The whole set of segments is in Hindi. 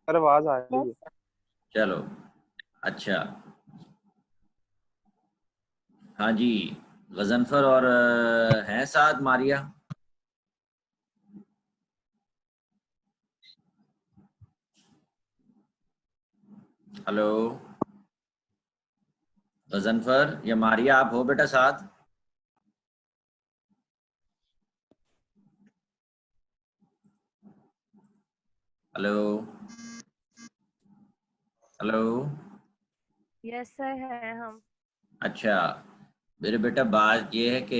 सर आवाज आ रही है। चलो। अच्छा। हाँ जी। गजनफर और हैं साथ मारिया। हेलो। गजनफर या मारिया, आप हो बेटा साथ? हेलो। हेलो। यस सर है हम। अच्छा। मेरे बेटा बात ये है कि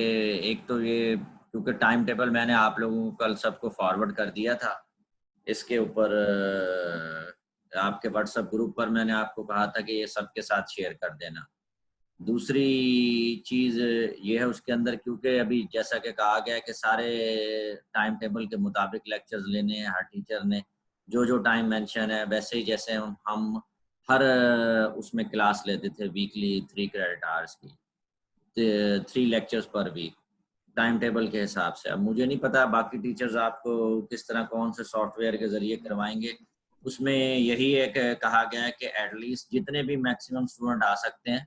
एक तो ये, क्योंकि टाइम टेबल मैंने आप लोगों को कल सबको फॉरवर्ड कर दिया था, इसके ऊपर आपके व्हाट्सएप ग्रुप पर मैंने आपको कहा था कि ये सबके साथ शेयर कर देना। दूसरी चीज़ ये है उसके अंदर, क्योंकि अभी जैसा कि कहा गया है कि सारे टाइम टेबल के मुताबिक लेक्चर्स लेने हैं, हर टीचर ने जो जो टाइम मेंशन है वैसे ही, जैसे हम हर उसमें क्लास लेते थे वीकली 3 क्रेडिट आवर्स की, 3 लेक्चर्स पर वीक, टाइम टेबल के हिसाब से। अब मुझे नहीं पता बाकी टीचर्स आपको किस तरह कौन से सॉफ्टवेयर के ज़रिए करवाएंगे। उसमें यही एक कहा गया है कि एटलीस्ट जितने भी मैक्सिमम स्टूडेंट आ सकते हैं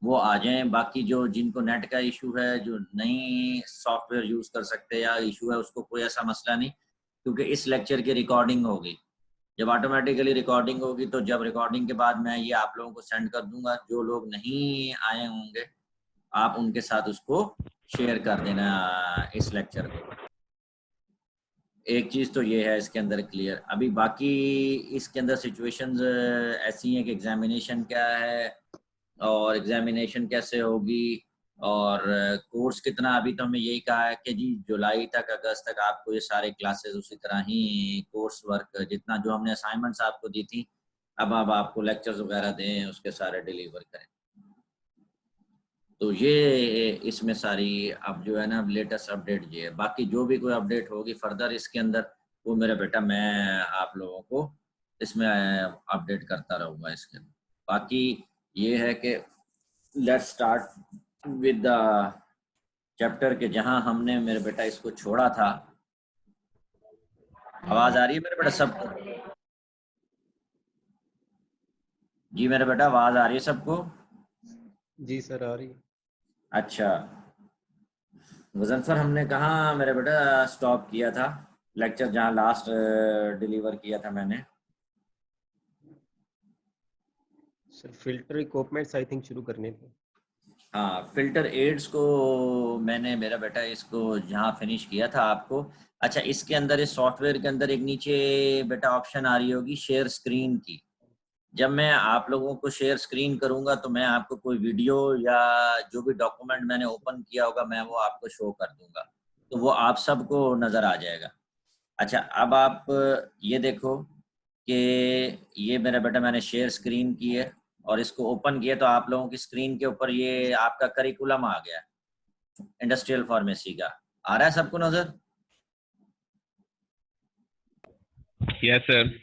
वो आ जाएं। बाकी जो जिनको नेट का इशू है, जो नहीं सॉफ्टवेयर यूज़ कर सकते या इशू है, उसको कोई ऐसा मसला नहीं, क्योंकि इस लेक्चर की रिकॉर्डिंग होगी। जब ऑटोमेटिकली रिकॉर्डिंग होगी तो जब रिकॉर्डिंग के बाद मैं ये आप लोगों को सेंड कर दूंगा, जो लोग नहीं आए होंगे आप उनके साथ उसको शेयर कर देना, इस लेक्चर को। एक चीज़ तो ये है इसके अंदर क्लियर। अभी बाकी इसके अंदर सिचुएशंस ऐसी हैं कि एग्जामिनेशन क्या है और एग्जामिनेशन कैसे होगी और कोर्स कितना। अभी तो हमें यही कहा है कि जी जुलाई तक, अगस्त तक आपको ये सारे क्लासेस उसी तरह ही कोर्स वर्क जितना जो हमने असाइनमेंट्स आपको दी थी, अब आपको लेक्चर्स वगैरह दें, उसके सारे डिलीवर करें। तो ये इसमें सारी अब जो है ना लेटेस्ट अपडेट ये है। बाकी जो भी कोई अपडेट होगी फर्दर इसके अंदर, वो मेरा बेटा मैं आप लोगों को इसमें अपडेट करता रहूँगा इसके अंदर। बाकी ये है कि let's start with the chapter के जहां हमने मेरे बेटा इसको छोड़ा था। आवाज आ रही है मेरे बेटा सबको? जी मेरे बेटा आवाज आ रही है सबको? जी सर आ रही है। अच्छा। गजनफर हमने कहाँ मेरे बेटा स्टॉप किया था लेक्चर, जहाँ लास्ट डिलीवर किया था मैंने? Sir filter equipments I think शुरू करने थे। हाँ, फिल्टर एड्स को मैंने मेरा बेटा इसको जहाँ फिनिश किया था आपको। अच्छा, इसके अंदर इस सॉफ्टवेयर के अंदर एक नीचे बेटा ऑप्शन आ रही होगी शेयर स्क्रीन की। जब मैं आप लोगों को शेयर स्क्रीन करूंगा तो मैं आपको कोई वीडियो या जो भी डॉक्यूमेंट मैंने ओपन किया होगा मैं वो आपको शो कर दूंगा, तो वो आप सबको नज़र आ जाएगा। अच्छा, अब आप ये देखो कि ये मेरा बेटा मैंने शेयर स्क्रीन की है और इसको ओपन किया तो आप लोगों की स्क्रीन के ऊपर ये आपका करिकुलम आ गया इंडस्ट्रियल फार्मेसी का। आ रहा है सबको नज़र? Yes sir.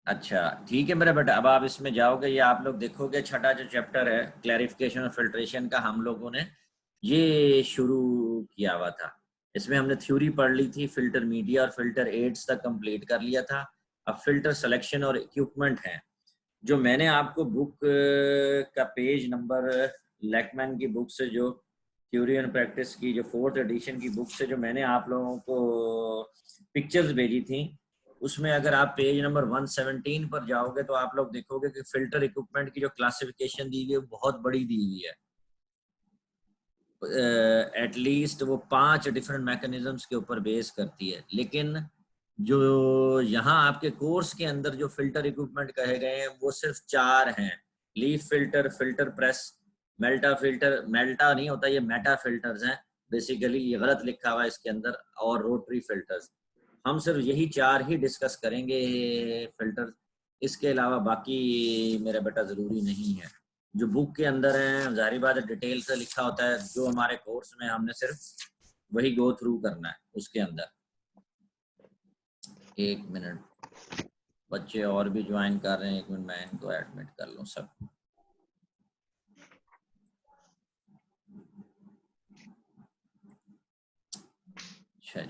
अच्छा ठीक है मेरा बेटा, अब आप इसमें जाओगे, ये आप लोग देखोगे छठा जो चैप्टर है क्लैरिफिकेशन और फिल्ट्रेशन का, हम लोगों ने ये शुरू किया हुआ था। इसमें हमने थ्योरी पढ़ ली थी, फिल्टर मीडिया और फिल्टर एड्स तक कंप्लीट कर लिया था। अब फिल्टर सिलेक्शन और इक्विपमेंट है, जो मैंने आपको बुक का पेज नंबर लैकमैन की बुक से, जो थ्योरी एंड प्रैक्टिस की जो 4th एडिशन की बुक से जो मैंने आप लोगों को पिक्चर्स भेजी थी, उसमें अगर आप पेज नंबर 117 पर जाओगे तो आप लोग देखोगे कि फिल्टर इक्विपमेंट की जो क्लासिफिकेशन दी हुई है बहुत बड़ी दी हुई है। एटलीस्ट वो 5 डिफरेंट मैकेनिज्म्स के ऊपर बेस करती है। लेकिन जो यहाँ आपके कोर्स के अंदर जो फिल्टर इक्विपमेंट कहे गए हैं वो सिर्फ 4 हैं। Leaf filter, filter press, मेल्टा filter, मेल्टा नहीं होता ये मेटा फिल्टर्स हैं बेसिकली, ये गलत लिखा हुआ है इसके अंदर, और रोटरी फिल्टर्स। हम सिर्फ यही 4 ही डिस्कस करेंगे फिल्टर, इसके अलावा बाकी मेरा बेटा ज़रूरी नहीं है। जो बुक के अंदर है जाहिर बात है डिटेल से लिखा होता है, जो हमारे कोर्स में हमने सिर्फ वही गो थ्रू करना है उसके अंदर। एक मिनट, बच्चे और भी ज्वाइन कर रहे हैं, एक मिनट मैं इनको एडमिट कर लूँ सब। अच्छा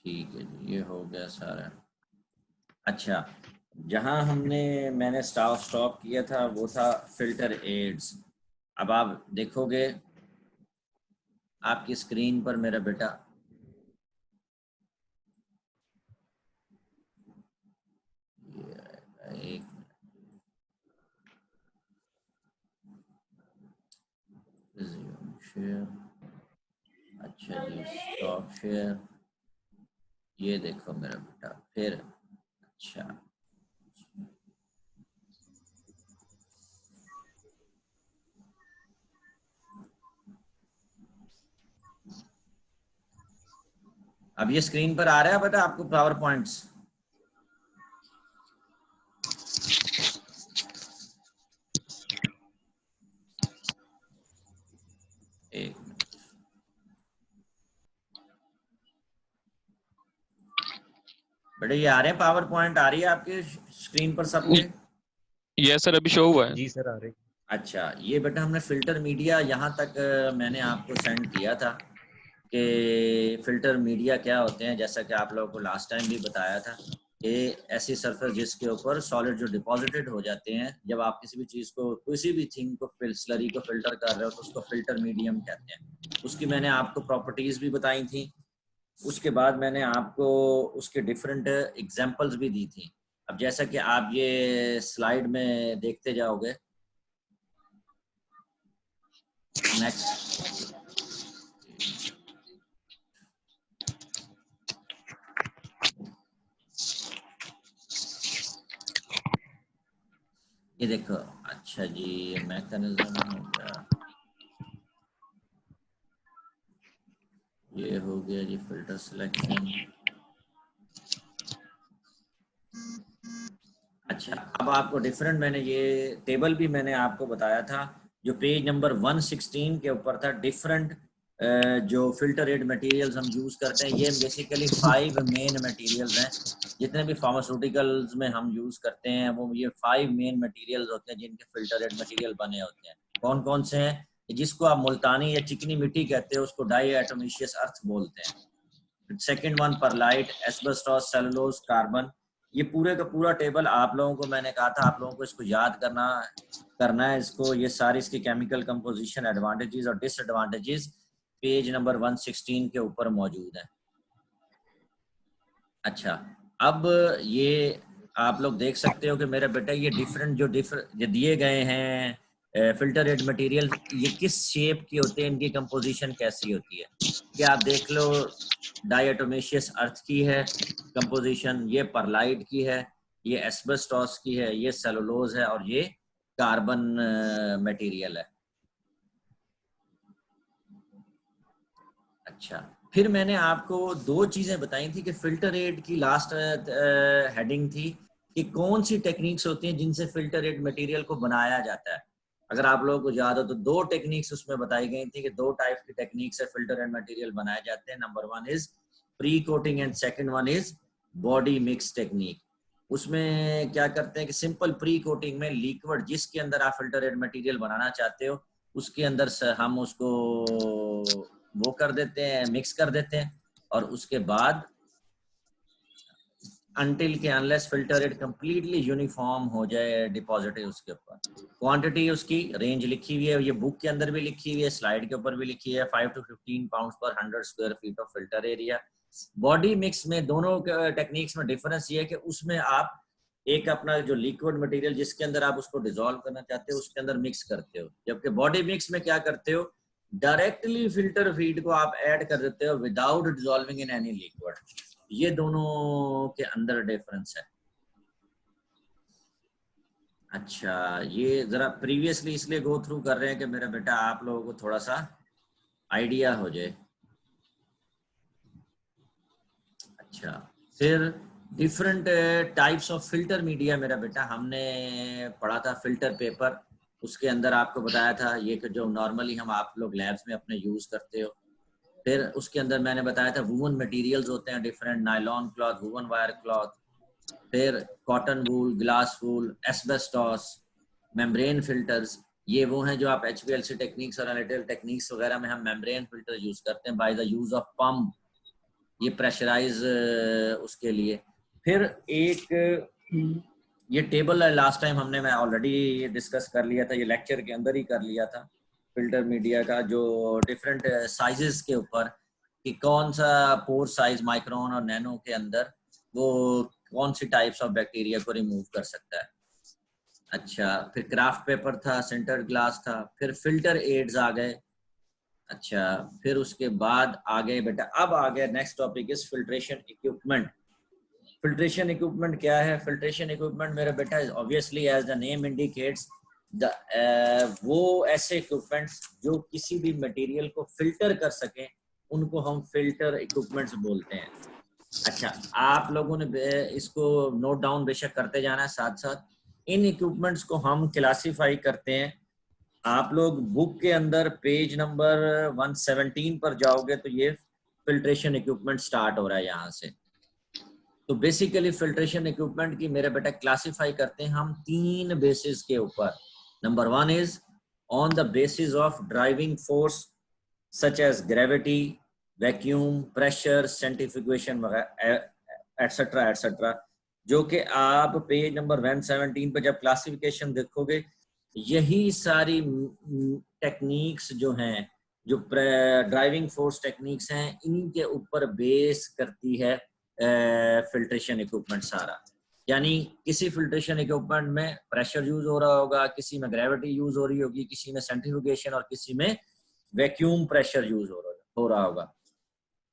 जी, ठीक है जी, ये हो गया सारा। अच्छा, जहां मैंने स्टॉप किया था वो था फिल्टर एड्स। अब आप देखोगे आपकी स्क्रीन पर मेरा बेटा एक शेयर, अच्छा जी स्टॉप शेयर, ये देखो मेरा बेटा। फिर अच्छा, अब ये स्क्रीन पर आ रहा है बेटा आपको पावर पॉइंट्स? एक मिनट, बेटा ये आ रहे हैं पावर पॉइंट, आ रही है आपके स्क्रीन पर सबके? यस सर, अभी शो हुआ है। जी सर आ रहे। अच्छा, ये बेटा हमने फिल्टर मीडिया यहाँ तक मैंने आपको सेंड किया था कि फिल्टर मीडिया क्या होते हैं। जैसा कि आप लोगों को लास्ट टाइम भी बताया था कि ऐसी सरफेस जिसके ऊपर सॉलिड जो डिपॉजिटेड हो जाते हैं, जब आप किसी भी चीज़ को, किसी भी थिंग को, स्लरी को फिल्टर कर रहे हो तो उसको फिल्टर मीडियम कहते हैं। उसकी मैंने आपको प्रॉपर्टीज़ भी बताई थी। उसके बाद मैंने आपको उसके डिफरेंट एग्जांपल्स भी दी थी। अब जैसा कि आप ये स्लाइड में देखते जाओगे, नेक्स्ट, ये देखो। अच्छा जी, मैकेनिज्म हो गया, ये हो गया जी फिल्टर सिलेक्शन। अच्छा, अब आपको डिफरेंट, मैंने ये टेबल भी मैंने आपको बताया था जो पेज नंबर 116 के ऊपर था। डिफरेंट जो फिल्टर एड मटेरियल्स हम यूज करते हैं, ये बेसिकली 5 मेन मटेरियल्स हैं। जितने भी फार्मास्यूटिकल्स में हम यूज करते हैं वो ये 5 मेन मटेरियल्स होते हैं जिनके फिल्टर एड मटेरियल बने होते हैं। कौन कौन से हैं? जिसको आप मुल्तानी या चिकनी मिट्टी कहते हो उसको डाई एटोमिशियस अर्थ बोलते हैं। Second one perlite, asbestos, cellulose, carbon. ये पूरे का पूरा टेबल आप लोगों को मैंने कहा था आप लोगों को इसको याद करना है इसको। ये सारी इसकी केमिकल कंपोजिशन, एडवांटेजेस और डिसएडवांटेजेस पेज नंबर 116 के ऊपर मौजूद है। अच्छा, अब ये आप लोग देख सकते हो कि मेरा बेटा ये डिफरेंट जो दिए गए हैं फिल्टर एड मटेरियल, ये किस शेप के होते हैं, इनकी कंपोजिशन कैसी होती है। ये आप देख लो, डायटोमेशियस अर्थ की है कंपोजिशन, ये परलाइट की है, ये एस्बेस्टॉस की है, ये सेलुलोज है और ये कार्बन मटेरियल है। अच्छा, फिर मैंने आपको 2 चीजें बताई थी कि फिल्टर एड की लास्ट हेडिंग थी कि कौन सी टेक्निक्स होती हैं जिनसे फिल्टर एड मटेरियल को बनाया जाता है। अगर आप लोगों को याद हो तो 2 टेक्निक्स उसमें बताई गई थी कि 2 टाइप की टेक्निक से फिल्टर एड मटेरियल बनाए जाते हैं। Number 1 is pre coating and second one is body mix technique. उसमें क्या करते हैं कि सिंपल प्री कोटिंग में लिक्विड जिसके अंदर आप फिल्टर एड मटेरियल बनाना चाहते हो उसके अंदर हम उसको वो कर देते हैं, मिक्स कर देते हैं, और उसके बाद अनटिल के unless filter rate completely uniform हो जाए डिपॉजिट उसके ऊपर। क्वांटिटी उसकी रेंज लिखी हुई है, ये बुक के अंदर भी लिखी हुई है, स्लाइड के ऊपर भी लिखी है, 5 to 15 पाउंड पर 100 square feet of filter area. Body mix में दोनों टेक्निक्स में डिफरेंस ये है कि उसमें आप एक अपना जो लिक्विड मटेरियल जिसके अंदर आप उसको डिसॉल्व करना चाहते हो उसके अंदर मिक्स करते हो, जबकि बॉडी मिक्स में क्या करते हो, डायरेक्टली फिल्टर फीड को आप ऐड कर देते हो without dissolving in any liquid. ये दोनों के अंदर डिफरेंस है। अच्छा, ये जरा प्रीवियसली इसलिए गो थ्रू कर रहे हैं कि मेरा बेटा आप लोगों को थोड़ा सा आइडिया हो जाए। अच्छा, फिर different types of filter media मेरा बेटा हमने पढ़ा था। फिल्टर पेपर, उसके अंदर आपको बताया था ये कि जो नॉर्मली हम आप लोग लैब्स में अपने यूज करते हो। फिर उसके अंदर मैंने बताया था वूवन मटेरियल्स होते हैं different, nylon cloth, woven wire cloth, फिर cotton wool, glass wool, asbestos, membrane filters. ये वो हैं जो आप HPLC टेक्निक्स और एनालिटिकल टेक्निक्स वगैरह में हम मेम्ब्रेन फिल्टर यूज करते हैं by the use of pump. ये प्रेशराइज उसके लिए। फिर एक ये टेबल है, लास्ट टाइम मैं ऑलरेडी ये डिस्कस कर लिया था, ये लेक्चर के अंदर ही कर लिया था, फिल्टर मीडिया का जो डिफरेंट साइजेस के ऊपर कि कौन सा पोर साइज माइक्रोन और नैनो के अंदर वो कौन सी टाइप्स ऑफ बैक्टीरिया को रिमूव कर सकता है। अच्छा, फिर क्राफ्ट पेपर था, सेंटर्ड ग्लास था, फिर फिल्टर एड्स आ गए। अच्छा, फिर उसके बाद आ गए बेटा, अब आ गया next topic is filtration equipment. Filtration equipment क्या है? फिल्ट्रेशन इक्विपमेंट मेरा बेटा obviously as the name indicates वो ऐसे इक्विपमेंट्स जो किसी भी मटेरियल को फिल्टर कर सकें, उनको हम फिल्टर इक्विपमेंट्स बोलते हैं। अच्छा, आप लोगों ने इसको नोट डाउन बेशक करते जाना है साथ साथ। इन इक्विपमेंट्स को हम क्लासीफाई करते हैं। आप लोग बुक के अंदर पेज नंबर 117 पर जाओगे तो ये फिल्ट्रेशन इक्विपमेंट स्टार्ट हो रहा है यहाँ से। तो बेसिकली फिल्ट्रेशन इक्विपमेंट की मेरे बेटा क्लासीफाई करते हैं हम 3 बेसिस के ऊपर। Number 1 is on the basis of driving force such as gravity, vacuum, pressure, centrifugation etcetera etcetera, जो कि आप पेज नंबर 117 पर जब क्लासिफिकेशन देखोगे, यही सारी टेक्निक्स जो हैं, जो ड्राइविंग फोर्स टेक्निक्स हैं, इनके ऊपर बेस करती है फिल्ट्रेशन इक्विपमेंट सारा। यानी किसी फिल्ट्रेशन इक्विपमेंट में प्रेशर यूज हो रहा होगा, किसी में ग्रेविटी यूज हो रही होगी, किसी में सेंट्रीफ्यूगेशन और किसी में वैक्यूम प्रेशर यूज हो रहा होगा।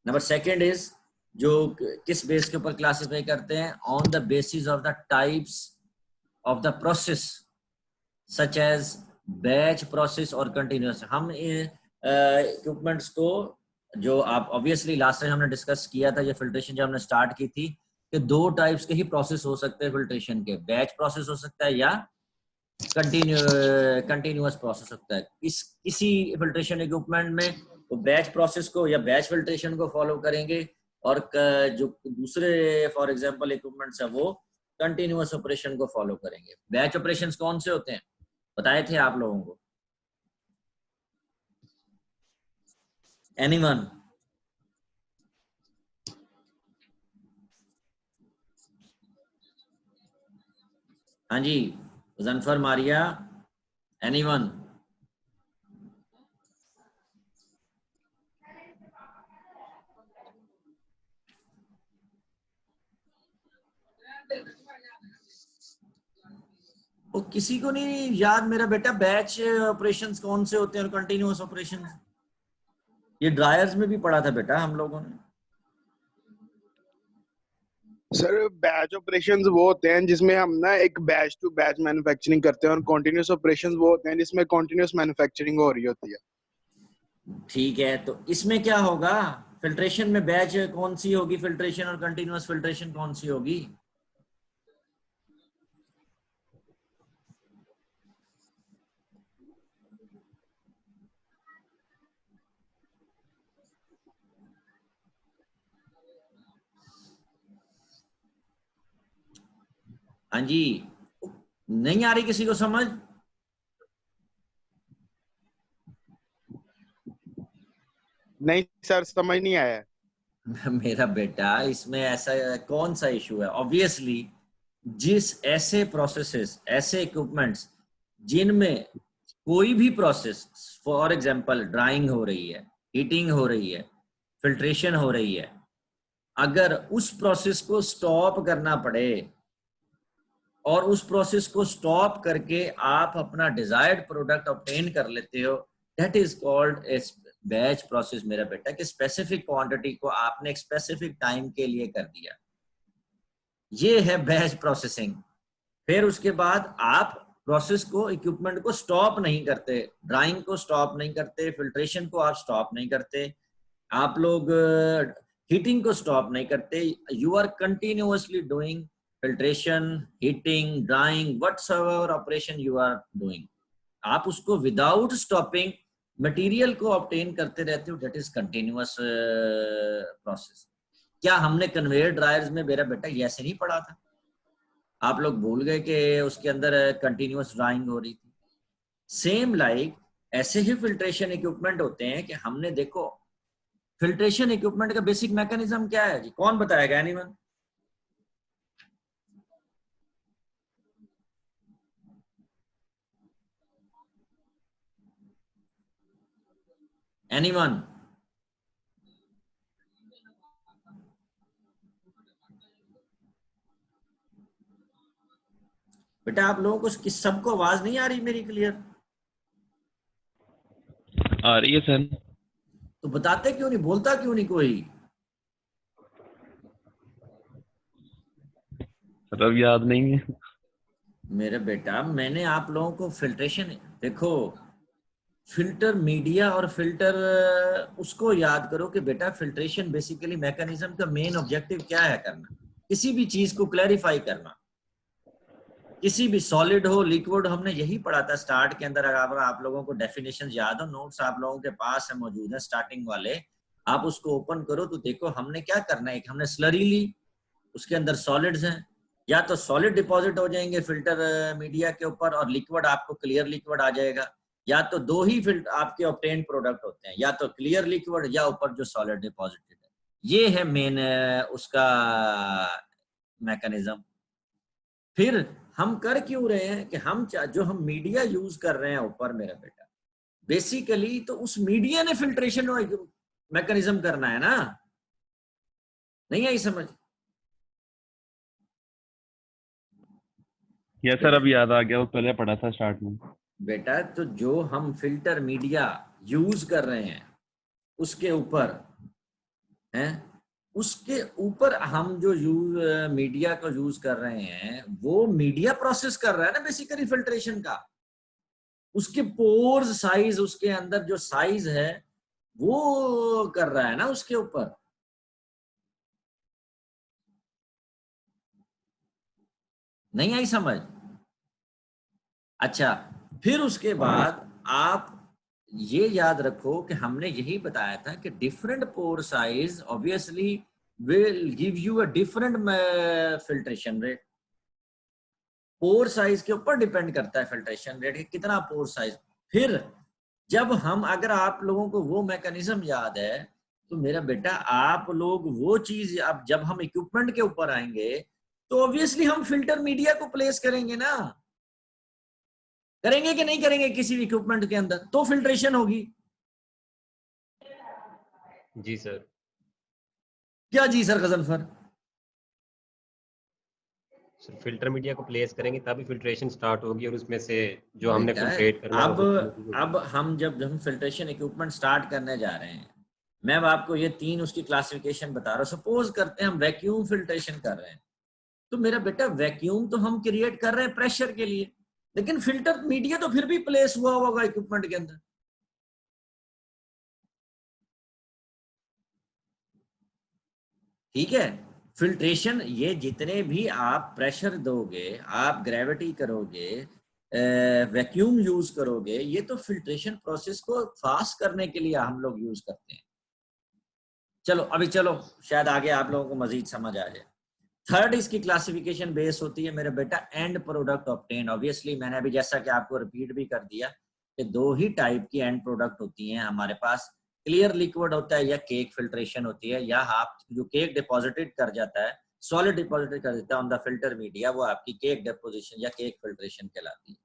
नंबर 2 इज जो किस बेस के ऊपर क्लासिफाई करते हैं? On the basis of the types of the process such as batch process और कंटिन्यूअस। हम इक्विपमेंट्स को, जो आप ऑब्वियसली लास्ट टाइम हमने डिस्कस किया था, ये फिल्ट्रेशन जब हमने स्टार्ट की थी, कि 2 टाइप्स के ही प्रोसेस हो सकते हैं फिल्ट्रेशन के। बैच प्रोसेस हो सकता है या कंटिन्यूअस प्रोसेस होता है। किसी फिल्ट्रेशन इक्विपमेंट में वो बैच प्रोसेस को या बैच फिल्ट्रेशन को फॉलो करेंगे, और जो दूसरे फॉर एग्जांपल इक्विपमेंट्स है वो कंटिन्यूअस ऑपरेशन को फॉलो करेंगे। बैच ऑपरेशंस कौन से होते हैं बताए थे आप लोगों को? एनीवन? हाँ जी, जनफर, मारिया, एनीवन? वो किसी को नहीं याद मेरा बेटा, बैच ऑपरेशंस कौन से होते हैं और कंटिन्यूअस ऑपरेशंस? ये ड्रायर्स में भी पढ़ा था बेटा हम लोगों ने। सर बैच ऑपरेशंस वो होते हैं जिसमें हम ना एक बैच टू बैच मैन्युफैक्चरिंग करते हैं, और कॉन्टिन्यूअस ऑपरेशंस वो होते हैं जिसमें कॉन्टिन्यूअस मैन्युफैक्चरिंग हो रही होती है। ठीक है, तो इसमें क्या होगा? फिल्ट्रेशन में बैच कौन सी होगी फिल्ट्रेशन, और कंटिन्यूअस फिल्ट्रेशन कौन सी होगी? हाँ जी, नहीं आ रही किसी को समझ? नहीं सर, समझ नहीं आया। मेरा बेटा इसमें ऐसा कौन सा इशू है? ऑब्वियसली जिस ऐसे प्रोसेसेस, ऐसे इक्विपमेंट्स जिनमें कोई भी प्रोसेस, फॉर एग्जांपल ड्राइंग हो रही है, हीटिंग हो रही है, फिल्ट्रेशन हो रही है, अगर उस प्रोसेस को स्टॉप करना पड़े और उस प्रोसेस को स्टॉप करके आप अपना डिजायर्ड प्रोडक्ट ऑब्टेन कर लेते हो, that is called a batch process मेरा बेटा, कि स्पेसिफिक क्वांटिटी को आपने एक स्पेसिफिक टाइम के लिए कर दिया, ये है बैच प्रोसेसिंग। फिर उसके बाद आप प्रोसेस को, इक्विपमेंट को स्टॉप नहीं करते, ड्राइंग को स्टॉप नहीं करते, फिल्ट्रेशन को आप स्टॉप नहीं करते, आप लोग हीटिंग को स्टॉप नहीं करते, you are continuously doing filtration, heating, drying, whatsoever operation you are doing, आप उसको without stopping मटेरियल को ऑब्टेन करते रहते हो, that is continuous process। क्या हमने कन्वेयर ड्रायर्स में मेरा बेटा ये ऐसे नहीं पढ़ा था? आप लोग भूल गए कि उसके अंदर कंटिन्यूअस ड्राइंग हो रही थी? सेम लाइक ऐसे ही फिल्ट्रेशन इक्विपमेंट होते हैं कि हमने देखो फिल्ट्रेशन इक्विपमेंट का बेसिक मैकेनिज्म क्या है जी, कौन बताएगा? एनीवन? एनीवन? बेटा आप लोगों को सबको आवाज नहीं आ रही मेरी क्लियर? आ रही है सर। तो बताते क्यों नहीं, बोलता क्यों नहीं कोई? सर अब याद नहीं है। मेरे बेटा मैंने आप लोगों को फिल्ट्रेशन, देखो फिल्टर मीडिया और फिल्टर, उसको याद करो कि बेटा फिल्ट्रेशन बेसिकली मैकेनिज्म का मेन ऑब्जेक्टिव क्या है? करना, किसी भी चीज को क्लैरिफाई करना, किसी भी सॉलिड हो लिक्विड, हमने यही पढ़ा था स्टार्ट के अंदर। अगर आप लोगों को डेफिनेशन याद हो, नोट्स आप लोगों के पास है, मौजूद है स्टार्टिंग वाले, आप उसको ओपन करो तो देखो हमने क्या करना है। हमने स्लरी ली, उसके अंदर सॉलिड्स हैं, या तो सॉलिड डिपॉजिट हो जाएंगे फिल्टर मीडिया के ऊपर और लिक्विड आपको क्लियर लिक्विड आ जाएगा, या तो दो ही फिल्टर आपके ऑब्टेन प्रोडक्ट होते हैं, या तो क्लियर लिक्विड या ऊपर जो सॉलिड डिपॉजिटेड है। ये है मेन उसका मैकेनिज्म। फिर हम कर क्यों रहे हैं कि हम जो हम मीडिया यूज कर रहे हैं ऊपर मेरा बेटा, बेसिकली तो उस मीडिया ने फिल्ट्रेशन मैकेनिज्म करना है ना, नहीं आई समझ? यस सर अब याद आ गया, वो पहले पढ़ा था स्टार्ट में। बेटा तो जो हम फिल्टर मीडिया यूज कर रहे हैं उसके ऊपर हैं, उसके ऊपर हम जो मीडिया को यूज कर रहे हैं वो मीडिया प्रोसेस कर रहा है ना बेसिकली फिल्ट्रेशन का। उसके पोर्स साइज, उसके अंदर जो साइज है वो कर रहा है ना उसके ऊपर। नहीं आई समझ? अच्छा, फिर उसके बाद आप ये याद रखो कि हमने यही बताया था कि different pore size obviously will give you a different filtration rate. Pore size के ऊपर डिपेंड करता है फिल्ट्रेशन रेट, कितना पोर साइज। फिर जब हम, अगर आप लोगों को वो मैकेनिज्म याद है तो मेरा बेटा आप लोग वो चीज, अब जब हम इक्विपमेंट के ऊपर आएंगे तो ऑब्वियसली हम फिल्टर मीडिया को प्लेस करेंगे ना, करेंगे कि नहीं करेंगे? किसी भी इक्विपमेंट के अंदर तो फिल्ट्रेशन होगी। जी सर। क्या जी sir Ghazanfar? Sir filter media को प्लेस करेंगे तभी फिल्ट्रेशन स्टार्ट होगी और उसमें से जो हमने बेटा, फिल्ट्रेट करना है अब हम जब हम फिल्ट्रेशन इक्विपमेंट स्टार्ट करने जा रहे हैं, मैं अब आपको ये तीन उसकी क्लासिफिकेशन बता रहा हूँ। सपोज करते हैं हम वैक्यूम फिल्ट्रेशन कर रहे हैं, तो मेरा बेटा वैक्यूम तो हम क्रिएट कर रहे हैं प्रेशर के लिए, लेकिन फिल्टर मीडिया तो फिर भी प्लेस हुआ होगा इक्विपमेंट के अंदर। ठीक है, फिल्ट्रेशन ये जितने भी आप प्रेशर दोगे, आप ग्रेविटी करोगे, वैक्यूम यूज करोगे, ये तो फिल्ट्रेशन प्रोसेस को फास्ट करने के लिए हम लोग यूज करते हैं। चलो अभी चलो शायद आगे आप लोगों को मजीद समझ आ जाए। थर्ड इसकी क्लासिफिकेशन बेस होती है मेरे बेटा एंड प्रोडक्ट ऑब्टेन। ऑब्वियसली मैंने अभी जैसा कि आपको रिपीट भी कर दिया कि दो ही टाइप की एंड प्रोडक्ट होती हैं हमारे पास, क्लियर लिक्विड होता है या केक फिल्ट्रेशन होती है, या आप जो केक डिपॉजिटेड कर जाता है, सॉलिड डिपॉजिटेड कर देता है ऑन द फिल्टर मीडिया, वो आपकी केक डिपोजिशन या केक फिल्ट्रेशन कहलाती है।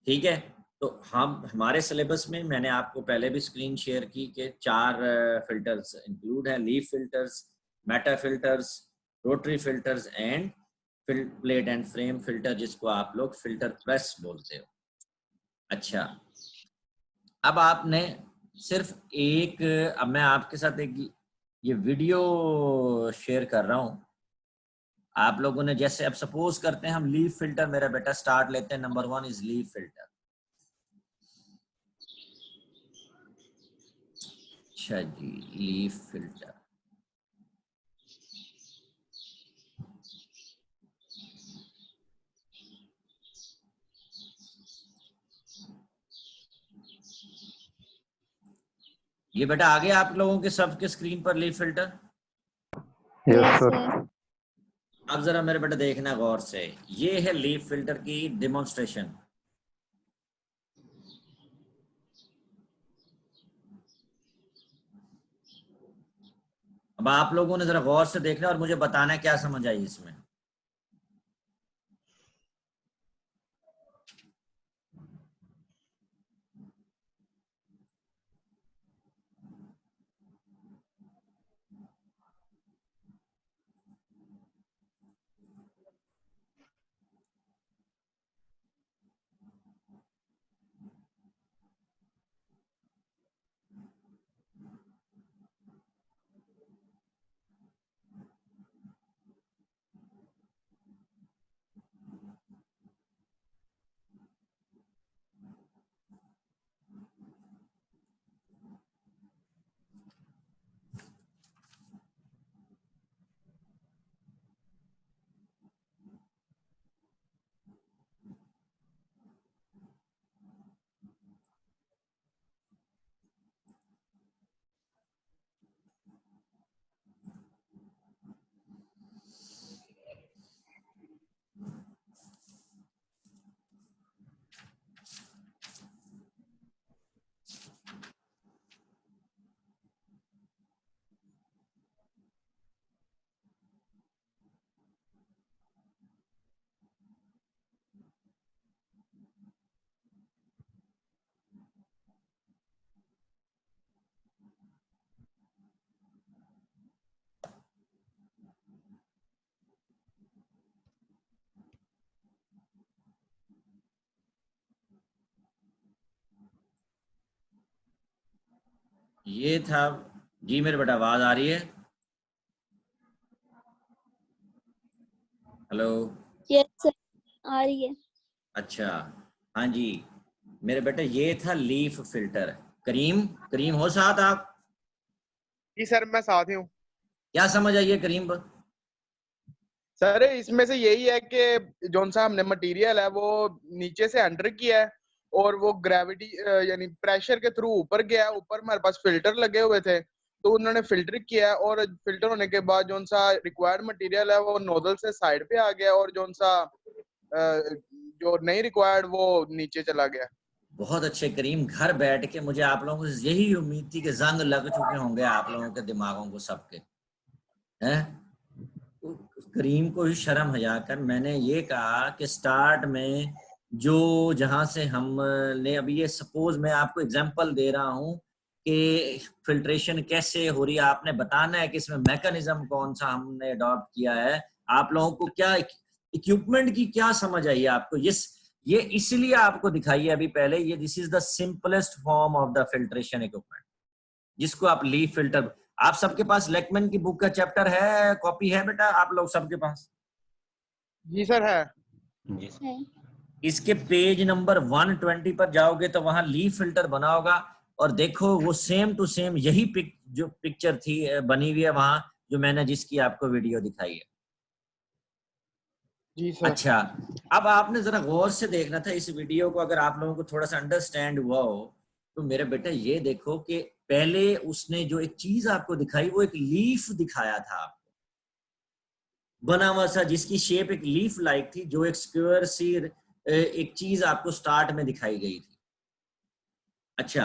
ठीक है, तो हम हमारे सिलेबस में मैंने आपको पहले भी स्क्रीन शेयर की कि 4 फिल्टर्स इंक्लूड है, leaf filters, Meta filters, rotary filters end plate and frame filter, जिसको आप लोग फिल्टर प्रेस बोलते हो। अच्छा, अब आपने सिर्फ एक, अब मैं आपके साथ एक ये वीडियो शेयर कर रहा हूं। आप लोगों ने जैसे, अब सपोज करते हैं हम लीफ फिल्टर, मेरा बेटा स्टार्ट लेते हैं, नंबर 1 इज लीफ फिल्टर। अच्छा जी, लीफ फिल्टर। ये बेटा आ गया आप लोगों के सबके स्क्रीन पर लीफ फिल्टर? Yes sir. अब जरा मेरे बेटा देखना गौर से, ये है लीफ फिल्टर की डेमोन्स्ट्रेशन। अब आप लोगों ने जरा गौर से देखना और मुझे बताना है क्या समझ आई इसमें। ये था जी। मेरे बेटा आवाज आ रही है? हेलो? यस सर, आ रही है। अच्छा, हाँ जी मेरे बेटे, ये था लीफ फिल्टर। करीम, करीम हो साथ आप? जी सर, मैं साथ ही हूँ। क्या समझ आई है करीम? सर इसमें से यही है कि जोन सा हमने मटेरियल है वो नीचे से अंडर किया है और वो ग्रेविटी यानी प्रेशर के थ्रू ऊपर गया है। ऊपर हमारे पास फिल्टर लगे हुए थे तो उन्होंने फिल्टर किया है और फिल्टर होने के बाद जोन सा रिक्वायर्ड मटेरियल है वो नोजल से साइड पे आ गया और जोन सा जो नहीं रिक्वायर्ड वो नीचे चला गया। बहुत अच्छे करीम, घर बैठ के मुझे आप लोगों से यही उम्मीद थी कि जंग लग चुके होंगे आप लोगों के दिमागों को सबके, हैं? तो करीम को ही शर्म हया कर मैंने ये कहा कि स्टार्ट में जो जहां से हमने अभी, ये सपोज मैं आपको एग्जांपल दे रहा हूं कि फिल्ट्रेशन कैसे हो रही है, आपने बताना है कि इसमें मैकेनिज्म कौन सा हमने अडॉप्ट किया है। आप लोगों को क्या इक्विपमेंट की क्या समझ आई है आपको? ये इसलिए आपको दिखाई है अभी पहले, ये this is the simplest form of the filtration equipment, जिसको आप लीफ फिल्टर। आप सबके पास लेकमैन की बुक का चैप्टर है, कॉपी है बेटा आप लोग सबके पास? जी सर है। जी सर। है। इसके पेज नंबर 120 पर जाओगे तो वहां लीफ फिल्टर बना होगा और देखो वो सेम टू सेम यही जो पिक्चर थी बनी हुई है वहां, जो मैंने जिसकी आपको वीडियो दिखाई है। जी सर। अच्छा, अब आपने जरा गौर से देखना था इस वीडियो को, अगर आप लोगों को थोड़ा सा अंडरस्टैंड हुआ हो तो मेरे बेटा ये देखो कि पहले उसने जो एक चीज आपको दिखाई वो एक लीफ दिखाया था आपको, बना हुआ सा, जिसकी शेप एक लीफ लाइक थी, जो एक स्क्वायर सी एक चीज आपको स्टार्ट में दिखाई गई थी। अच्छा,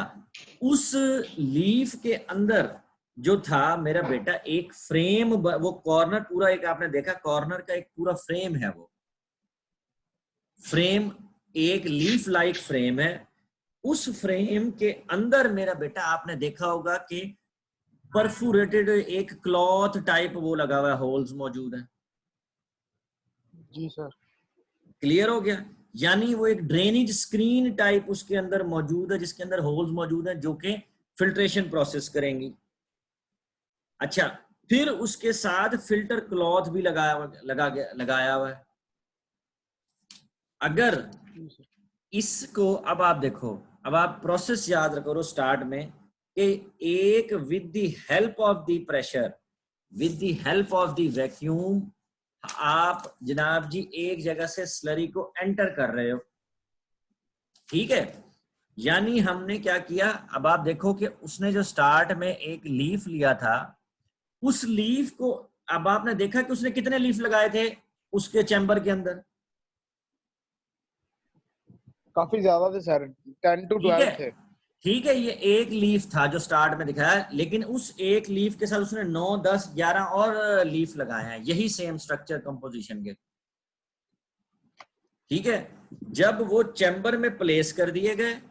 उस लीफ के अंदर जो था मेरा बेटा एक फ्रेम, वो कॉर्नर पूरा एक आपने देखा, कॉर्नर का एक पूरा फ्रेम है, वो फ्रेम एक लीफ लाइक फ्रेम है। उस फ्रेम के अंदर मेरा बेटा आपने देखा होगा कि परफोरेटेड एक क्लॉथ टाइप वो लगा हुआ है, होल्स मौजूद है। जी सर। क्लियर हो गया? यानी वो एक ड्रेनेज स्क्रीन टाइप उसके अंदर मौजूद है, जिसके अंदर होल्स मौजूद हैं जो कि फिल्ट्रेशन प्रोसेस करेंगी। अच्छा, फिर उसके साथ फिल्टर क्लॉथ भी लगाया हुआ है। अगर इसको अब आप देखो, अब आप प्रोसेस याद करो स्टार्ट में कि एक with the help of the pressure, with the help of the vacuum, आप जनाब जी एक जगह से स्लरी को एंटर कर रहे हो, ठीक है? यानी हमने क्या किया, अब आप देखो कि उसने जो स्टार्ट में एक लीफ लिया था, उस लीफ को अब आपने देखा कि उसने कितने लीफ लगाए थे उसके चैम्बर के अंदर? काफी ज्यादा थे सर, 10 to 12 थे। ठीक है, ये एक लीफ था जो स्टार्ट में दिखाया, लेकिन उस एक लीफ के साथ उसने 9, 10, 11 और लीफ लगाए हैं, यही सेम स्ट्रक्चर कंपोजिशन के। ठीक है, जब वो चैम्बर में प्लेस कर दिए गए,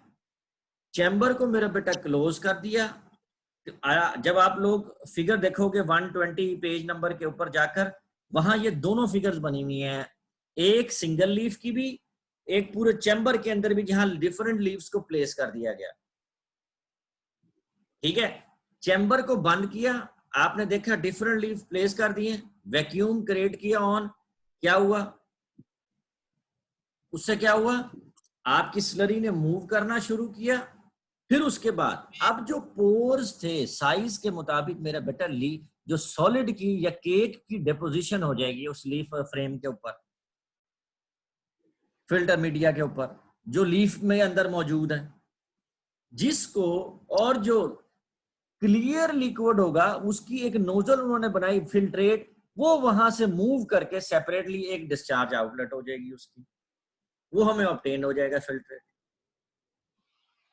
चैम्बर को मेरा बेटा क्लोज कर दिया। जब आप लोग फिगर देखोगे 120 पेज नंबर के ऊपर जाकर, वहां ये दोनों फिगर्स बनी हुई हैं, एक सिंगल लीफ की भी, एक पूरे चैम्बर के अंदर भी, जहां डिफरेंट लीव्स को प्लेस कर दिया गया। ठीक है, चैम्बर को बंद किया, आपने देखा डिफरेंट लीफ प्लेस कर दिए, वैक्यूम क्रिएट किया ऑन, क्या हुआ, उससे क्या हुआ, आपकी स्लरी ने मूव करना शुरू किया। फिर उसके बाद अब जो पोर्स थे साइज के मुताबिक मेरा बेटा लीफ जो सॉलिड की या केक की डिपोजिशन हो जाएगी उस लीफ फ्रेम के ऊपर, फिल्टर मीडिया के ऊपर जो लीफ में अंदर मौजूद है, जिसको, और जो क्लियर लिक्विड होगा उसकी एक नोजल उन्होंने बनाई फिल्ट्रेट, वो वहां से मूव करके सेपरेटली एक डिस्चार्ज आउटलेट हो जाएगी उसकी, वो हमें ऑब्टेन हो जाएगा फिल्ट्रेट।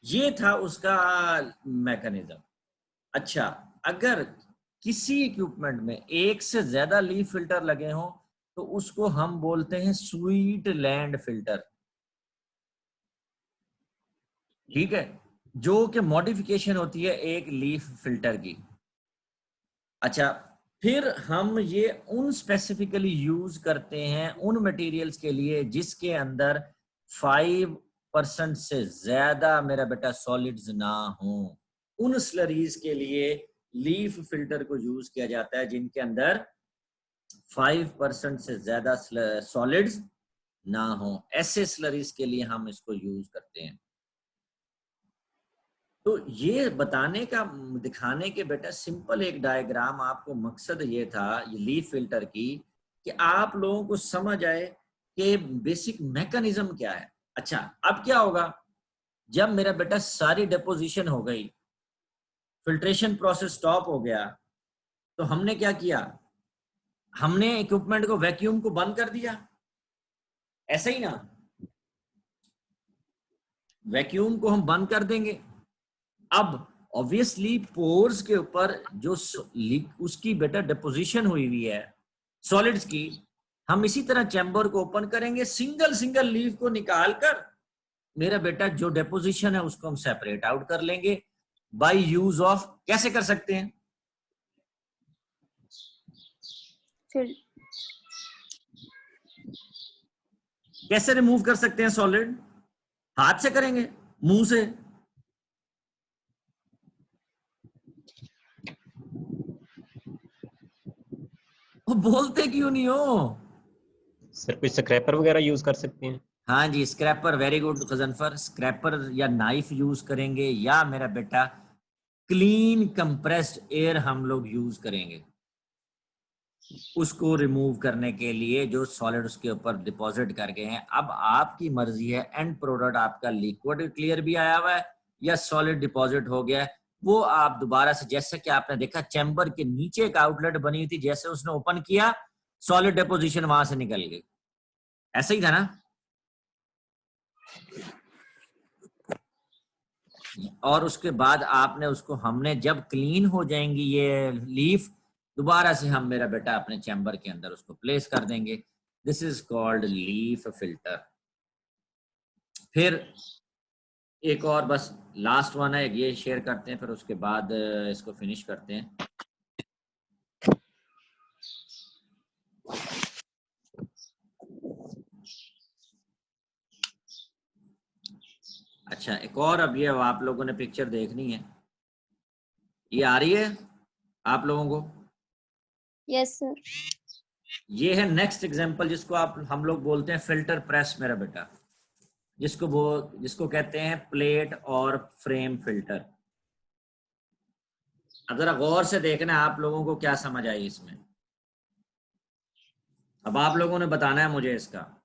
ये था उसका मैकेनिज्म। अच्छा, अगर किसी इक्विपमेंट में एक से ज्यादा लीफ फिल्टर लगे हों तो उसको हम बोलते हैं स्वीट लैंड फिल्टर। ठीक है, जो कि मॉडिफिकेशन होती है एक लीफ फिल्टर की। अच्छा, फिर हम ये उन स्पेसिफिकली यूज करते हैं उन मटेरियल्स के लिए जिसके अंदर 5% से ज्यादा मेरा बेटा सॉलिड्स ना हो, उन स्लरीज के लिए लीफ फिल्टर को यूज किया जाता है जिनके अंदर 5% से ज्यादा सॉलिड्स ना हो, ऐसे स्लरीज के लिए हम इसको यूज करते हैं। तो ये बताने का, दिखाने के बेटा सिंपल एक डायग्राम, आपको मकसद ये था ये लीफ फिल्टर की, कि आप लोगों को समझ आए कि बेसिक मैकेनिज्म क्या है। अच्छा, अब क्या होगा, जब मेरा बेटा सारी डिपोजिशन हो गई, फिल्ट्रेशन प्रोसेस स्टॉप हो गया, तो हमने क्या किया, हमने इक्विपमेंट को, वैक्यूम को बंद कर दिया, ऐसा ही ना, वैक्यूम को हम बंद कर देंगे। अब ऑब्वियसली पोर्स के ऊपर जो उसकी बेटा डिपोजिशन हुई हुई है सॉलिड्स की, हम इसी तरह चैम्बर को ओपन करेंगे, सिंगल सिंगल लीफ को निकालकर मेरा बेटा जो डिपोजिशन है उसको हम सेपरेट आउट कर लेंगे बाय यूज ऑफ, कैसे कर सकते हैं, फिर कैसे रिमूव कर सकते हैं सॉलिड, हाथ से करेंगे, मुंह से, वो बोलते क्यों नहीं हो। सर कोई स्क्रैपर वगैरह यूज कर सकते हैं? हाँ जी, scraper, very good Ghazanfar, scraper या नाइफ यूज करेंगे, या मेरा बेटा क्लीन कंप्रेस्ड एयर हम लोग यूज करेंगे उसको रिमूव करने के लिए जो सॉलिड उसके ऊपर डिपॉजिट कर गए हैं। अब आपकी मर्जी है, एंड प्रोडक्ट आपका लिक्विड क्लियर भी आया हुआ है या सॉलिड डिपॉजिट हो गया है, वो आप दोबारा से, जैसे कि आपने देखा चैम्बर के नीचे एक आउटलेट बनी हुई थी, जैसे उसने ओपन किया सॉलिड डिपोजिशन वहां से निकल गई, ऐसा ही था ना। और उसके बाद आपने उसको, हमने जब क्लीन हो जाएंगी ये लीफ, दोबारा से हम मेरा बेटा अपने चैम्बर के अंदर उसको प्लेस कर देंगे। This is called leaf filter. फिर एक और बस लास्ट वन है, ये शेयर करते हैं, फिर उसके बाद इसको फिनिश करते हैं। अच्छा, एक और, अब ये आप लोगों ने पिक्चर देखनी है, ये आ रही है आप लोगों को? Yes sir. ये है नेक्स्ट एग्जांपल, जिसको हम लोग बोलते हैं फिल्टर प्रेस मेरा बेटा, जिसको कहते हैं प्लेट और फ्रेम फिल्टर। अब जरा गौर से देखना है आप लोगों को क्या समझ आई इसमें, अब आप लोगों ने बताना है मुझे इसका।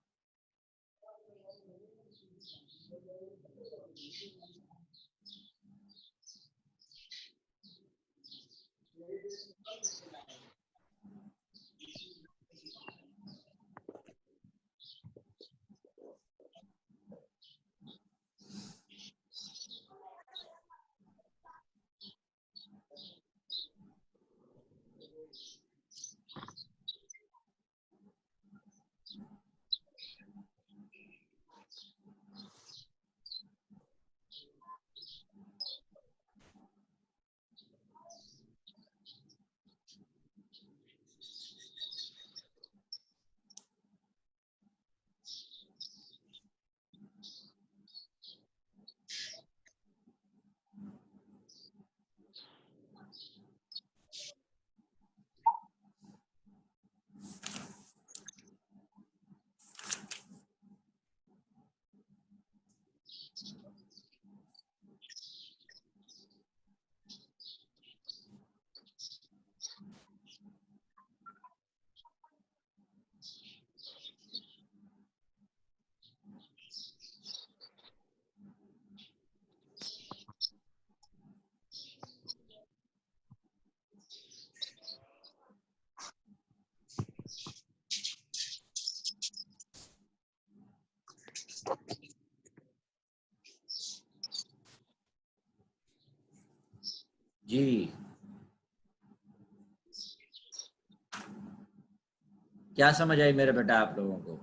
क्या समझ आई मेरे बेटा आप लोगों को?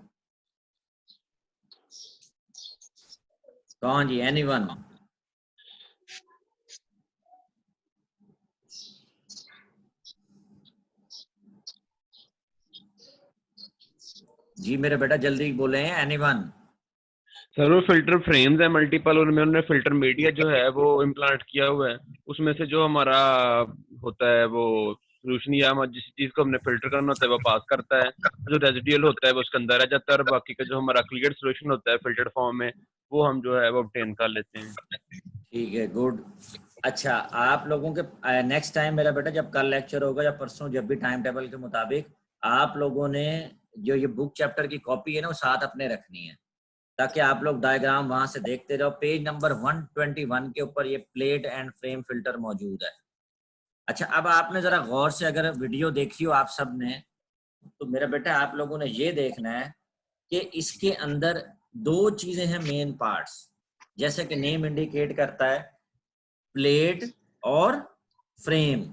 कौन जी? एनीवन? जी मेरे बेटा जल्दी बोले हैं, एनीवन? सर वो फिल्टर फ्रेम्स है मल्टीपल, उनमें उन्होंने फिल्टर मीडिया जो है वो इम्प्लांट किया हुआ है। उसमें से जो हमारा होता है वो सोल्यूशन, या जिस चीज को हमने फिल्टर करना होता है वो पास करता है, जो रेजिडुअल होता है वो उसके अंदर रह जाता है, और बाकी का जो हमारा क्लियर सोल्यूशन होता है फिल्टर फॉर्म में वो हम जो है वो ऑब्टेन कर लेते हैं। ठीक है, गुड। अच्छा, आप लोगों के नेक्स्ट टाइम मेरा बेटा जब कल लेक्चर होगा या परसों, जब भी टाइम टेबल के मुताबिक, आप लोगों ने जो ये बुक चैप्टर की कॉपी है ना वो साथ अपने रखनी है, ताकि आप लोग डायग्राम वहां से देखते रहो। पेज नंबर 121 के ऊपर ये प्लेट एंड फ्रेम फिल्टर मौजूद है। अच्छा, अब आपने जरा गौर से अगर वीडियो देखी हो आप सब ने, तो मेरा बेटा आप लोगों ने ये देखना है कि इसके अंदर दो चीजें हैं मेन पार्ट्स, जैसे कि नेम इंडिकेट करता है, प्लेट और फ्रेम।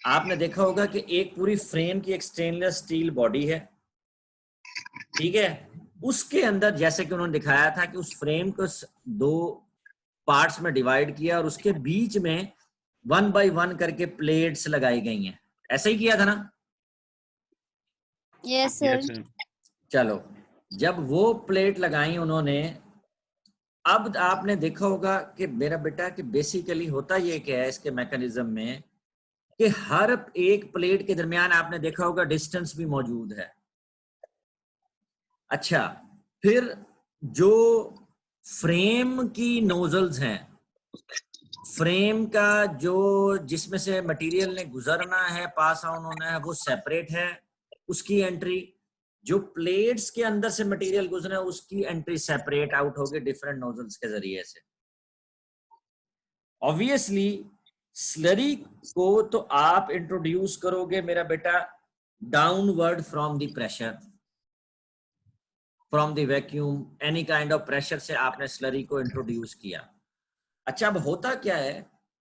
आपने देखा होगा कि एक पूरी फ्रेम की एक स्टेनलेस स्टील बॉडी है, ठीक है। उसके अंदर जैसे कि उन्होंने दिखाया था कि उस फ्रेम को दो पार्ट्स में डिवाइड किया और उसके बीच में 1 बाय 1 करके प्लेट्स लगाई गई हैं। ऐसा ही किया था ना? Yes sir. Yes, sir. चलो, जब वो प्लेट लगाई उन्होंने, अब आपने देखा होगा कि मेरा बेटा कि बेसिकली होता ये क्या है इसके मैकेनिज्म में, कि हर एक प्लेट के दरमियान आपने देखा होगा डिस्टेंस भी मौजूद है। अच्छा, फिर जो फ्रेम की नोजल्स हैं, फ्रेम का जो जिसमें से मटेरियल ने गुजरना है, पास ऑन होना है, वो सेपरेट है उसकी एंट्री। जो प्लेट्स के अंदर से मटेरियल गुजरना है उसकी एंट्री सेपरेट आउट होगी डिफरेंट नोजल्स के जरिए से। ऑब्वियसली स्लरी को तो आप इंट्रोड्यूस करोगे मेरा बेटा downward from the pressure, from the vacuum, any kind of pressure से आपने स्लरी को इंट्रोड्यूस किया। अच्छा, अब होता क्या है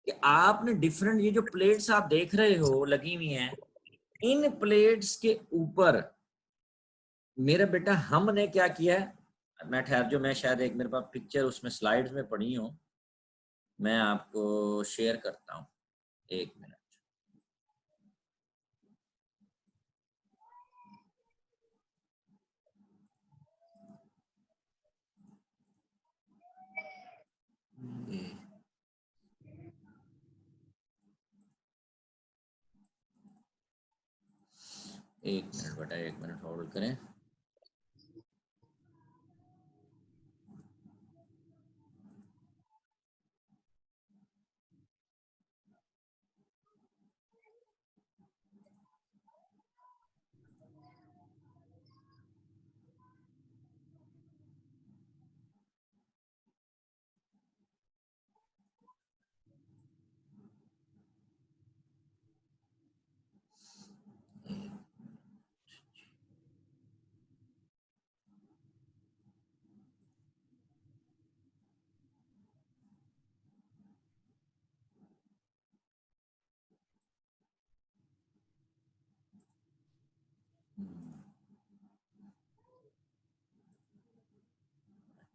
कि आपने डिफरेंट ये जो प्लेट्स आप देख रहे हो लगी हुई हैं, इन प्लेट्स के ऊपर मेरा बेटा हमने क्या किया है, मैं ठहर जो, मैं शायद एक मेरे पास पिक्चर उसमें स्लाइड्स में पड़ी हूं, मैं आपको शेयर करता हूं, एक मिनट। एक मिनट बेटा, एक मिनट होल्ड करें।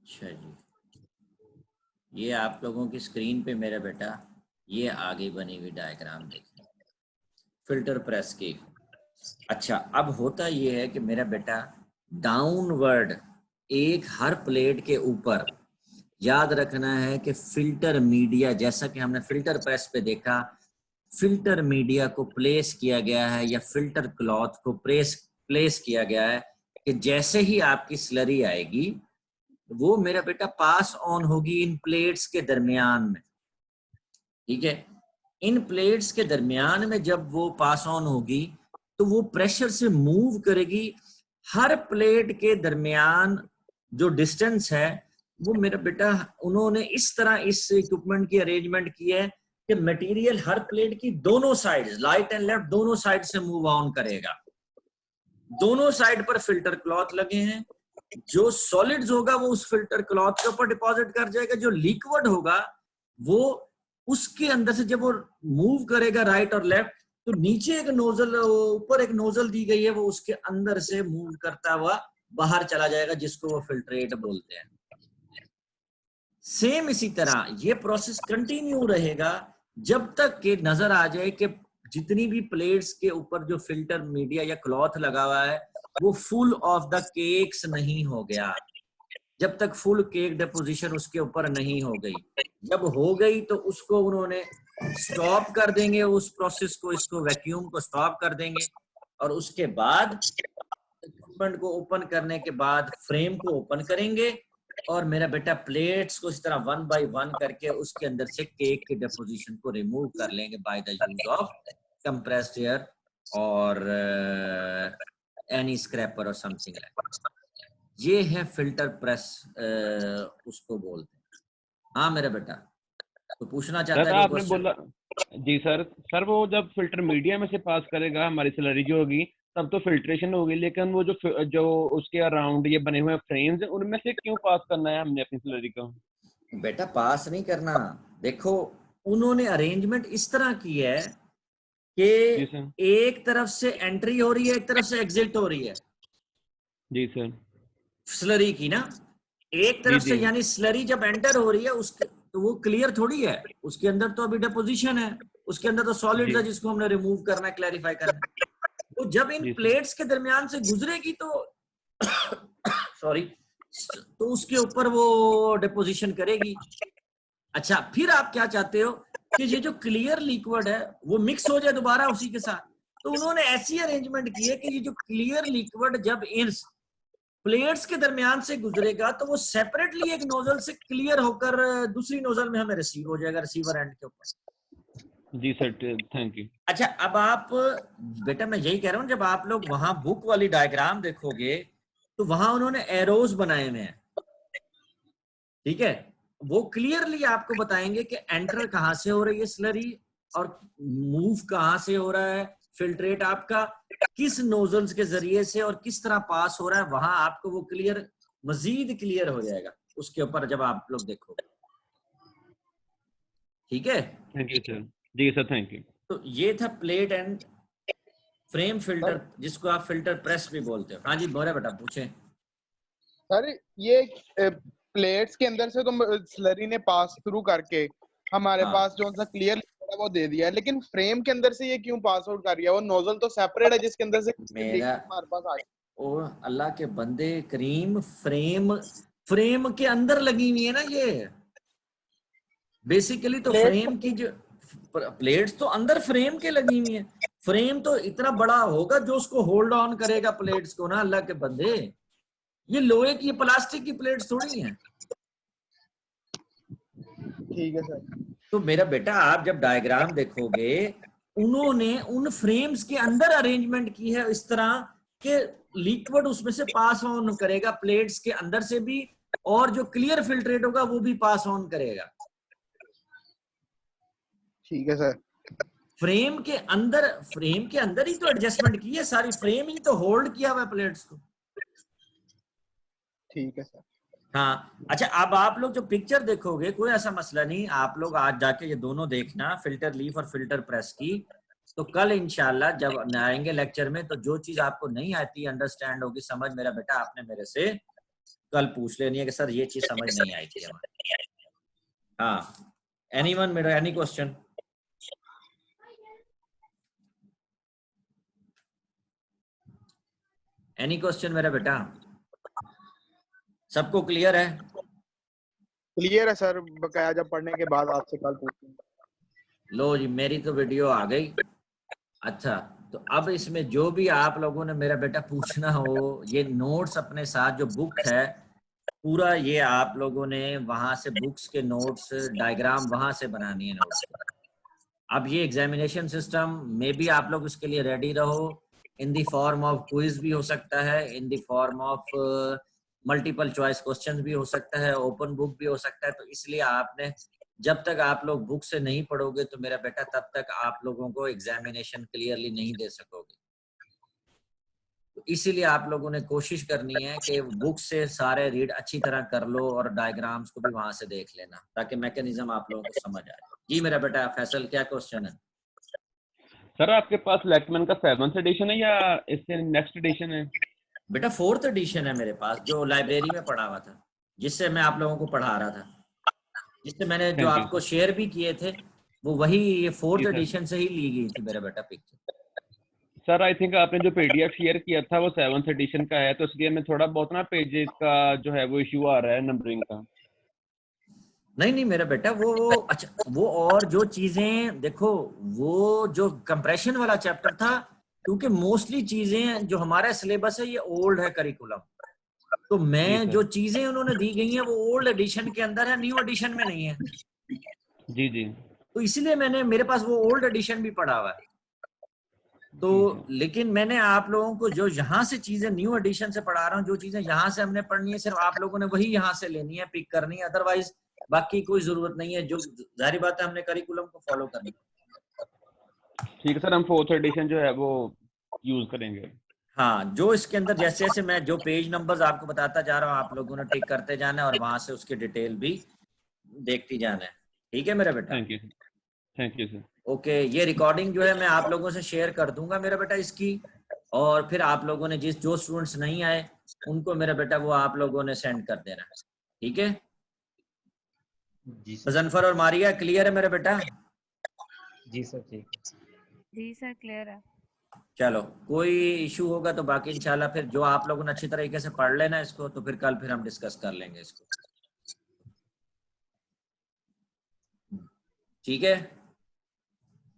अच्छा जी, ये आप लोगों की स्क्रीन पे मेरा बेटा ये आगे बनी हुई डायग्राम देखिए फिल्टर प्रेस की। अच्छा, अब होता ये है कि मेरा बेटा डाउनवर्ड एक हर प्लेट के ऊपर याद रखना है कि फिल्टर मीडिया, जैसा कि हमने फिल्टर प्रेस पे देखा, फिल्टर मीडिया को प्लेस किया गया है या फिल्टर क्लॉथ को प्लेस किया गया है कि जैसे ही आपकी स्लरी आएगी वो मेरा बेटा पास ऑन होगी इन प्लेट्स के दरमियान में, ठीक है। इन प्लेट्स के दरमियान में जब वो पास ऑन होगी तो वो प्रेशर से मूव करेगी। हर प्लेट के दरमियान जो डिस्टेंस है वो मेरा बेटा उन्होंने इस तरह इस इक्विपमेंट की अरेंजमेंट की है कि मटेरियल हर प्लेट की दोनों साइड्स, राइट एंड लेफ्ट दोनों साइड से मूव ऑन करेगा। दोनों साइड पर फिल्टर क्लॉथ लगे हैं। जो सॉलिड्स होगा वो उस फिल्टर क्लॉथ के ऊपर डिपॉजिट कर जाएगा, जो लिक्विड होगा वो उसके अंदर से जब वो मूव करेगा राइट और लेफ्ट तो नीचे एक नोजल, ऊपर एक नोजल दी गई है, वो उसके अंदर से मूव करता हुआ बाहर चला जाएगा, जिसको वो फिल्ट्रेट बोलते हैं। सेम इसी तरह ये प्रोसेस कंटिन्यू रहेगा जब तक कि नजर आ जाए कि जितनी भी प्लेट्स के ऊपर जो फिल्टर मीडिया या क्लॉथ लगा हुआ है वो फुल ऑफ द केक्स नहीं हो गया। जब तक फुल केक डिपोजिशन उसके ऊपर नहीं हो गई, जब हो गई तो उसको उन्होंने स्टॉप कर देंगे, उस प्रोसेस को, इसको वैक्यूम को स्टॉप कर देंगे, और उसके बाद इक्विपमेंट को ओपन करने के बाद फ्रेम को ओपन करेंगे, और मेरा बेटा प्लेट्स को इस तरह 1 बाय 1 करके उसके अंदर से केक के डिपोजिशन को रिमूव कर लेंगे bye the use of compressed air और एनी स्क्रैपर और समथिंग लाइक। ये है फिल्टर प्रेस, उसको बोलते हैं। हाँ मेरा बेटा, तो पूछना चाहता सर है आपने बोला जी सर वो जब फिल्टर मीडिया में से पास करेगा हमारी स्लरी जो होगी तब तो फिल्ट्रेशन होगी, लेकिन वो जो उसके अराउंड ये बने हुए फ्रेम्स हैं उनमें से क्यों पास करना है हमने अपनी स्लरी को? बेटा पास नहीं करना, देखो उन्होंने अरेंजमेंट इस तरह की है कि एक तरफ से एंट्री हो रही है, एक तरफ से एग्जिट हो रही है जी सर स्लरी की ना, एक तरफ से, यानी स्लरी जब एंटर हो रही है उसके तो वो क्लियर थोड़ी है, उसके अंदर तो अभी डिपोजिशन है, उसके अंदर तो सॉलिड्स है जिसको हमने रिमूव करना है, क्लैरिफाई करना है। तो जब इन प्लेट्स के दरमियान से गुजरेगी तो सॉरी तो उसके ऊपर वो डिपोजिशन करेगी। अच्छा, फिर आप क्या चाहते हो कि ये जो क्लियर लिक्विड है वो मिक्स हो जाए दोबारा उसी के साथ, तो उन्होंने ऐसी अरेंजमेंट की है कि ये जो क्लियर लिक्विड जब इन प्लेट्स के दरमियान से गुजरेगा तो वो सेपरेटली एक नोजल से क्लियर होकर दूसरी नोजल में हमें रिसीव हो जाएगा, रिसीवर एंड के ऊपर। जी सर, थैंक यू। अच्छा, अब आप बेटा मैं यही कह रहा हूँ, जब आप लोग वहां बुक वाली डायग्राम देखोगे तो वहां उन्होंने एरोज बनाए हुए हैं, ठीक है, वो क्लियरली आपको बताएंगे कि एंटर कहां से हो रही है स्लरी और मूव कहां से हो रहा है फिल्ट्रेट आपका, किस नोजल्स के जरिए से और किस तरह पास हो रहा है, वहां आपको वो क्लियर, मजीद क्लियर हो जाएगा उसके ऊपर जब आप लोग देखोगे। ठीक है, थैंक यू सर। जी सर, थैंक यू। तो ये था प्लेट एंड फ्रेम फिल्टर, जिसको आप फिल्टर प्रेस भी बोलते हो। हाँ जी बोले बेटा, पूछे सर। ये प्लेट्स के अंदर से तो स्लरी ने पास थ्रू करके हमारे पास जो सा क्लियर वो दे दिया है, लेकिन फ्रेम के अंदर से ये क्यों पास आउट कर रही है? वो नोजल तो सेपरेट है जिसके अंदर से हमारे पास आ गया। ओ अल्लाह के बंदे करीम, फ्रेम के अंदर लगी हुई है ना ये बेसिकली, तो फ्रेम की जो प्लेट्स तो अंदर फ्रेम के लगी हुई है, फ्रेम तो इतना बड़ा होगा जो उसको होल्ड ऑन करेगा प्लेट्स को ना, अल्लाह के बंदे, ये लोहे की प्लास्टिक की प्लेट्स थोड़ी हैं। ठीक है सर। तो मेरा बेटा आप जब डायग्राम देखोगे उन्होंने उन फ्रेम्स के अंदर अरेंजमेंट की है इस तरह कि लिक्विड उसमें से पास ऑन करेगा प्लेट्स के अंदर से भी, और जो क्लियर फिल्ट्रेट होगा वो भी पास ऑन करेगा। ठीक है सर। फ्रेम के अंदर ही तो एडजस्टमेंट की है सारी, फ्रेम ही तो होल्ड किया हुआ है प्लेट्स को। ठीक है सर। हाँ अच्छा, अब आप लोग जो पिक्चर देखोगे कोई ऐसा मसला नहीं, आप लोग आज जाके ये दोनों देखना, फिल्टर लीफ और फिल्टर प्रेस की, तो कल इंशाल्लाह जब आएंगे लेक्चर में तो जो चीज आपको नहीं आती, अंडरस्टैंड होगी, समझ, मेरा बेटा आपने मेरे से कल पूछ लेनी है कि सर ये चीज समझ नहीं आई थी हमारे। हाँ, एनीवन, मेरा एनी क्वेश्चन? एनी क्वेश्चन मेरा बेटा? सबको क्लियर है? क्लियर है सर, बकाया जब पढ़ने के बाद आपसे कल पूछूंगा। लो जी, मेरी तो वीडियो आ गई। अच्छा, तो अब इसमें जो भी आप लोगों ने मेरा बेटा पूछना हो, ये नोट्स अपने साथ जो बुक है पूरा, ये आप लोगों ने वहां से बुक्स के नोट्स, डायग्राम वहां से बनानी है नोट्स। अब ये एग्जामिनेशन सिस्टम में भी आप लोग उसके लिए रेडी रहो, in the form of quiz भी हो सकता है, in the form of multiple choice questions भी हो सकता है, ओपन बुक भी हो सकता है। तो इसलिए आपने, जब तक आप लोग बुक से नहीं पढ़ोगे तो मेरा बेटा तब तक आप लोगों को एग्जामिनेशन क्लियरली नहीं दे सकोगे। तो इसीलिए आप लोगों ने कोशिश करनी है कि बुक से सारे रीड अच्छी तरह कर लो और डायग्राम्स को भी वहां से देख लेना, ताकि मैकेनिज्म आप लोगों को समझ आए। जी मेरा बेटा फैसल, क्या क्वेश्चन है? सर आपके पास लैकमैन का 7th एडिशन है या इससे नेक्स्ट एडिशन है? बेटा 4th एडिशन है मेरे पास, जो लाइब्रेरी में पढ़ा हुआ था, जिससे मैं आप लोगों को पढ़ा रहा था, जिससे मैंने जो Thank you, आपको शेयर भी किए थे, वो वही ये 4th जी, सर। एडिशन से ही ली गई थी मेरा बेटा पिक्चर। सर आई थिंक आपने जो पीडीएफ शेयर किया था वो 7th एडिशन का है, तो इसलिए मैं थोड़ा बहुत ना पेजेस का जो है वो इशू आ रहा है नंबरिंग का। नहीं मेरा बेटा, वो अच्छा, वो और जो चीजें देखो, वो जो कंप्रेशन वाला चैप्टर था, क्योंकि मोस्टली चीजें जो हमारा सिलेबस है ये ओल्ड है करिकुलम, तो जी, मैं सर। जो चीजें उन्होंने दी गई हैं वो ओल्ड एडिशन के अंदर है, न्यू एडिशन में नहीं है। जी जी तो इसलिए मैंने, मेरे पास वो ओल्ड एडिशन भी पड़ा हुआ है। तो जी, लेकिन मैंने आप लोगों को जो यहाँ से चीजें न्यू एडिशन से पढ़ा रहा हूँ, जो चीजें यहाँ से हमने पढ़नी है, सिर्फ आप लोगों ने वही यहाँ से लेनी है, पिक करनी है, अदरवाइज बाकी कोई जरूरत नहीं है। जो जाहिर बात है हमने करिकुलम को फॉलो करना है। ठीक है सर, हम 4th एडिशन जो है वो यूज करेंगे। हाँ, जो इसके अंदर जैसे जैसे मैं जो पेज नंबर्स आपको बताता जा रहा हूँ, आप लोगों ने टिक करते जाना है और वहां से उसकी डिटेल भी देखती जाना है। ठीक है मेरा बेटा? Thank you sir. ओके, ये रिकॉर्डिंग जो है मैं आप लोगों से शेयर कर दूंगा मेरा बेटा इसकी, और फिर आप लोगों ने जो स्टूडेंट्स नहीं आए उनको मेरा बेटा वो आप लोगों ने सेंड कर देना। ठीक है? जी सर। मुजफ्फर और मारिया क्लियर है मेरा बेटा? जी सर ठीक। जी सर क्लियर है। चलो, कोई इशू होगा तो बाकी इंशाल्लाह फिर जो आप लोगों ने अच्छी तरीके से पढ़ लेना इसको, तो फिर कल फिर हम डिस्कस कर लेंगे इसको। ठीक है?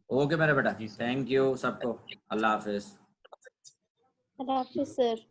ओके मेरा बेटा, जी सर। थैंक यू सबको, अल्लाह हाफिज। अल्लाह हाफिज सर।